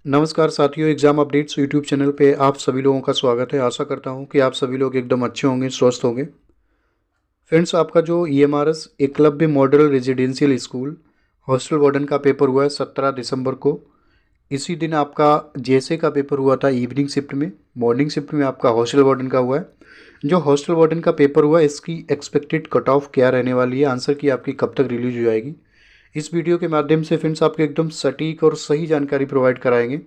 नमस्कार साथियों, exam updates YouTube channel पे आप सभी लोगों का स्वागत है। आशा करता हूँ कि आप सभी लोग एकदम अच्छे होंगे, स्वस्थ होंगे। फ्रेंड्स, आपका जो EMRS Eklavya model residential school hostel warden का पेपर हुआ है 17 दिसंबर को। इसी दिन आपका जेएसए का पेपर हुआ था इवनिंग शिफ्ट में। मॉर्निंग शिफ्ट में आपका हॉस्टल वार्डन का हुआ है। जो हॉस्टल वार्डन का पेपर हुआ है, इसकी एक्सपेक्टेड कट ऑफ क्या रहने वाली है, आंसर की आपकी कब तक रिलीज हो जाएगी, इस वीडियो के माध्यम से फ्रेंड्स आपको एकदम सटीक और सही जानकारी प्रोवाइड कराएंगे।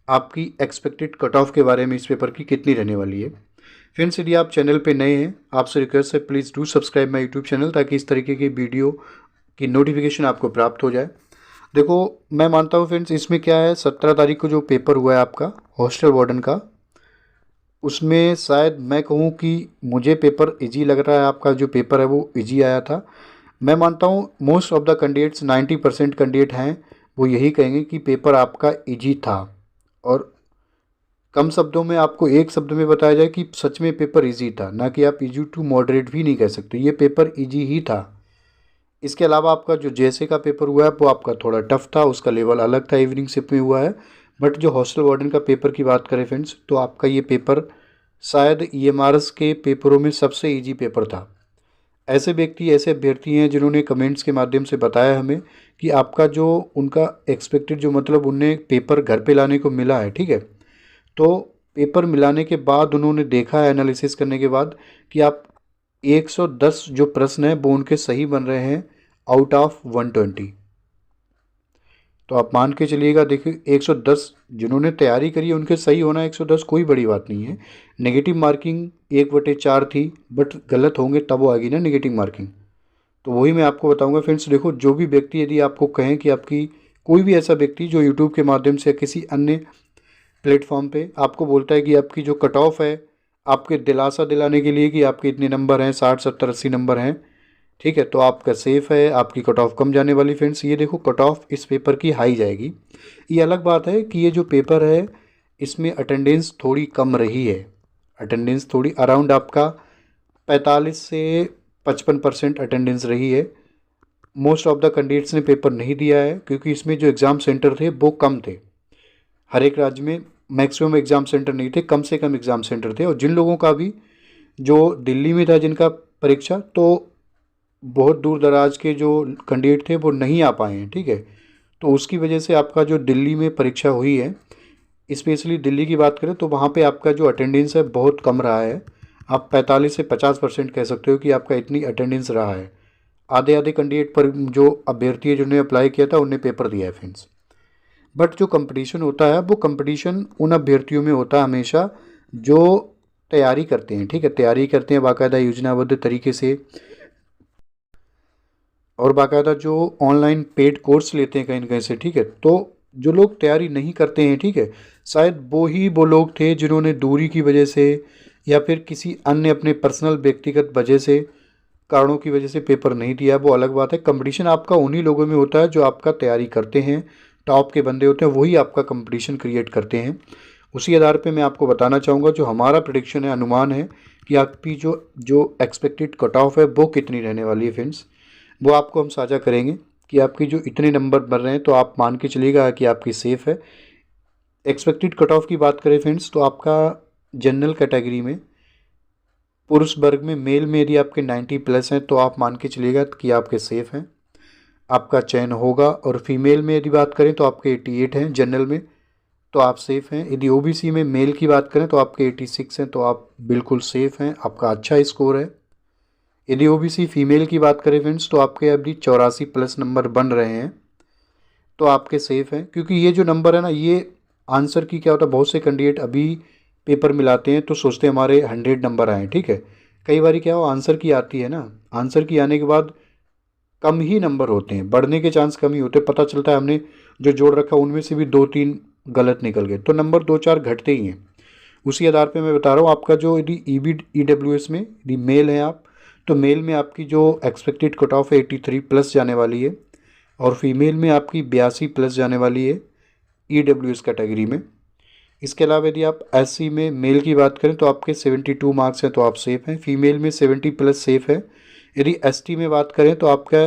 आपकी एक्सपेक्टेड कट ऑफ के बारे में इस पेपर की कितनी रहने वाली है। फ्रेंड्स, यदि आप चैनल पे नए हैं, आपसे रिक्वेस्ट है please do subscribe my YouTube channel, ताकि इस तरीके की वीडियो की नोटिफिकेशन आपको प्राप्त हो जाए। देखो, मैं मानता हूँ फ्रेंड्स, इसमें क्या है, 17 तारीख को जो पेपर हुआ है आपका हॉस्टल वार्डन का, उसमें शायद मैं कहूँ कि मुझे पेपर इजी लग रहा है। आपका जो पेपर है वो इजी आया था। मैं मानता हूँ most of the candidates 90% candidate हैं वो यही कहेंगे कि पेपर आपका इजी था। और कम शब्दों में आपको एक शब्द में बताया जाए कि सच में पेपर इजी था, ना कि आप इजी टू मॉडरेट भी नहीं कह सकते, ये पेपर इजी ही था। इसके अलावा आपका जो जेएसए का पेपर हुआ है वो आपका थोड़ा टफ था, उसका लेवल अलग था, इवनिंग शिफ्ट में हुआ है। बट जो हॉस्टल वार्डन का पेपर की बात करें फ्रेंड्स, तो आपका ये पेपर शायद ईएमआरएस के पेपरों में सबसे ईजी पेपर था। ऐसे व्यक्ति, ऐसे अभ्यर्थी हैं जिन्होंने कमेंट्स के माध्यम से बताया हमें कि आपका जो उनका एक्सपेक्टेड जो मतलब उन्हें पेपर घर पे लाने को मिला है, ठीक है। तो पेपर मिलाने के बाद उन्होंने देखा है, एनालिसिस करने के बाद, कि आप 110 जो प्रश्न हैं वो उनके सही बन रहे हैं आउट ऑफ 120। तो आप मान के चलिएगा, देखिए 110 जिन्होंने तैयारी करी है उनके सही होना 110 कोई बड़ी बात नहीं है। नेगेटिव मार्किंग 1/4 थी, बट गलत होंगे तब वो आएगी ना नेगेटिव मार्किंग। तो वही मैं आपको बताऊंगा फ्रेंड्स। देखो, जो भी व्यक्ति, यदि आपको कहें कि आपकी कोई भी ऐसा व्यक्ति जो यूट्यूब के माध्यम से या किसी अन्य प्लेटफॉर्म पे आपको बोलता है कि आपकी जो कट ऑफ है, आपके दिलासा दिलाने के लिए कि आपके इतने नंबर हैं, 60 70 80 नंबर हैं, ठीक है, तो आपका सेफ़ है, आपकी कट ऑफ कम जाने वाली। फ्रेंड्स, ये देखो, कट ऑफ इस पेपर की हाई जाएगी। ये अलग बात है कि ये जो पेपर है इसमें अटेंडेंस थोड़ी कम रही है। अटेंडेंस थोड़ी अराउंड आपका 45 से 55% अटेंडेंस रही है। मोस्ट ऑफ द कैंडिडेट्स ने पेपर नहीं दिया है, क्योंकि इसमें जो एग्ज़ाम सेंटर थे वो कम थे। हर एक राज्य में मैक्सिमम एग्ज़ाम सेंटर नहीं थे, कम से कम एग्ज़ाम सेंटर थे। और जिन लोगों का भी जो दिल्ली में था जिनका परीक्षा, तो बहुत दूर दराज के जो कैंडिडेट थे वो नहीं आ पाए हैं, ठीक है। तो उसकी वजह से आपका जो दिल्ली में परीक्षा हुई है, स्पेशली दिल्ली की बात करें, तो वहाँ पे आपका जो अटेंडेंस है बहुत कम रहा है। आप 45 से 50% कह सकते हो कि आपका इतनी अटेंडेंस रहा है। आधे आधे कैंडिडेट पर जो अभ्यर्थी है जिन्होंने अप्लाई किया था उन्हें पेपर दिया है फ्रेंड्स। बट जो कंपटीशन होता है वो कंपटीशन उन अभ्यर्थियों में होता है हमेशा जो तैयारी करते हैं, ठीक है, तैयारी करते हैं बाकायदा योजनाबद्ध तरीके से, और बाकायदा जो ऑनलाइन पेड कोर्स लेते हैं कहीं ना कहीं से, ठीक है। तो जो लोग तैयारी नहीं करते हैं, ठीक है, शायद वो लोग थे जिन्होंने दूरी की वजह से या फिर किसी अन्य अपने पर्सनल व्यक्तिगत वजह से, कारणों की वजह से पेपर नहीं दिया। वो अलग बात है। कंपटीशन आपका उन्हीं लोगों में होता है जो आपका तैयारी करते हैं, टॉप के बंदे होते हैं, वही आपका कंपटीशन क्रिएट करते हैं। उसी आधार पे मैं आपको बताना चाहूँगा, जो हमारा प्रेडिक्शन है, अनुमान है कि आपकी जो जो एक्सपेक्टेड कट ऑफ है वो कितनी रहने वाली है फ्रेंड्स, वो आपको हम साझा करेंगे। कि आपकी जो इतने नंबर बन रहे हैं तो आप मान के चलिएगा कि आपकी सेफ़ है। एक्सपेक्टेड कट ऑफ की बात करें फ्रेंड्स, तो आपका जनरल कैटेगरी में पुरुष वर्ग में मेल में यदि आपके 90 प्लस हैं तो आप मान के चलिएगा कि आपके सेफ़ हैं, आपका चयन होगा। और फीमेल में यदि बात करें तो आपके 88 हैं जनरल में, तो आप सेफ़ हैं। यदि ओबीसी में मेल की बात करें तो आपके 86 हैं, तो आप बिल्कुल सेफ़ हैं, आपका अच्छा स्कोर है। यदि ओबीसी फीमेल की बात करें फ्रेंड्स, तो आपके अभी 84 प्लस नंबर बन रहे हैं, तो आपके सेफ़ हैं। क्योंकि ये जो नंबर है ना, ये आंसर की क्या होता है, बहुत से कैंडिडेट अभी पेपर मिलाते हैं तो सोचते हैं हमारे 100 नंबर आए, ठीक है। कई बार क्या हो, आंसर की आती है ना, आंसर की आने के बाद कम ही नंबर होते हैं, बढ़ने के चांस कम ही होते हैं। पता चलता है हमने जो जोड़ रखा उनमें से भी 2-3 गलत निकल गए, तो नंबर 2-4 घटते ही हैं। उसी आधार पे मैं बता रहा हूँ, आपका जो यदि EWS में यदि मेल है आप, तो मेल में आपकी जो एक्सपेक्टेड कट ऑफ है 83 प्लस जाने वाली है, और फीमेल में आपकी 82 प्लस जाने वाली है EWS कैटेगरी में। इसके अलावा यदि आप SC में मेल की बात करें तो आपके 72 मार्क्स हैं, तो आप सेफ़ हैं। फीमेल में 70 प्लस सेफ़ है। यदि ST में बात करें तो आपका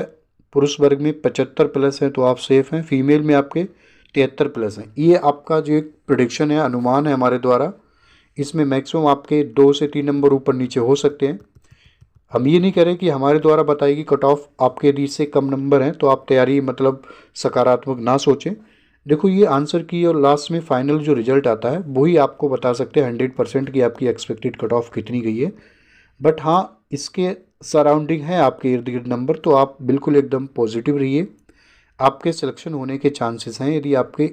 पुरुष वर्ग में 75 प्लस हैं, तो आप सेफ़ हैं। फीमेल में आपके 73 प्लस हैं। ये आपका जो एक प्रेडिक्शन है, अनुमान है हमारे द्वारा, इसमें मैक्सिमम आपके 2 से 3 नंबर ऊपर नीचे हो सकते हैं। हम ये नहीं कह रहे कि हमारे द्वारा बताई गई कट ऑफ आपके यदि इससे कम नंबर हैं तो आप तैयारी मतलब सकारात्मक ना सोचें। देखो ये आंसर की और लास्ट में फाइनल जो रिजल्ट आता है वही आपको बता सकते हैं 100% की आपकी एक्सपेक्टेड कट ऑफ कितनी गई है। बट हाँ, इसके सराउंडिंग है आपके इर्द गिर्द नंबर, तो आप बिल्कुल एकदम पॉजिटिव रहिए। आपके सिलेक्शन होने के चांसेस हैं यदि आपके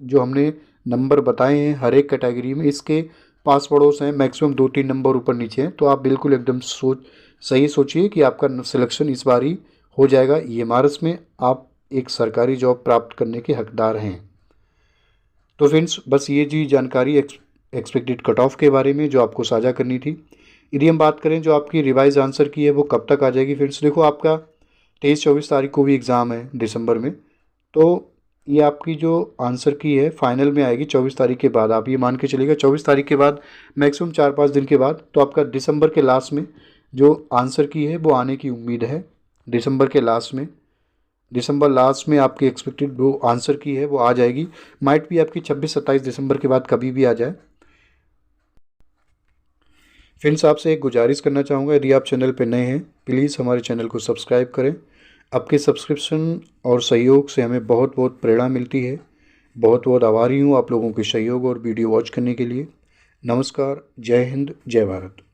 जो हमने नंबर बताए हैं हर एक कैटेगरी में इसके पास पड़ोस हैं, मैक्सिमम 2-3 नंबर ऊपर नीचे हैं, तो आप बिल्कुल एकदम सही सोचिए कि आपका सिलेक्शन इस बार ही हो जाएगा। ईएमआरएस में आप एक सरकारी जॉब प्राप्त करने के हकदार हैं। तो फ्रेंड्स, बस ये जी जानकारी एक्सपेक्टेड कट ऑफ के बारे में जो आपको साझा करनी थी। यदि हम बात करें जो आपकी रिवाइज आंसर की है वो कब तक आ जाएगी फ्रेंड्स, देखो आपका 23-24 तारीख को भी एग्ज़ाम है दिसंबर में, तो ये आपकी जो आंसर की है फाइनल में आएगी 24 तारीख के बाद। आप ये मान के चलिएगा 24 तारीख के बाद मैक्सिमम 4-5 दिन के बाद तो आपका दिसंबर के लास्ट में जो आंसर की है वो आने की उम्मीद है। दिसंबर के लास्ट में, दिसंबर लास्ट में आपकी एक्सपेक्टेड जो आंसर की है वो आ जाएगी। माइट भी आपकी 26-27 दिसंबर के बाद कभी भी आ जाए। फ्रेंड्स, आपसे एक गुजारिश करना चाहूँगा, यदि आप चैनल पर नए हैं प्लीज़ हमारे चैनल को सब्सक्राइब करें। आपके सब्सक्रिप्शन और सहयोग से हमें बहुत बहुत प्रेरणा मिलती है। बहुत बहुत आभारी हूँ आप लोगों के सहयोग और वीडियो वॉच करने के लिए। नमस्कार, जय हिंद, जय भारत।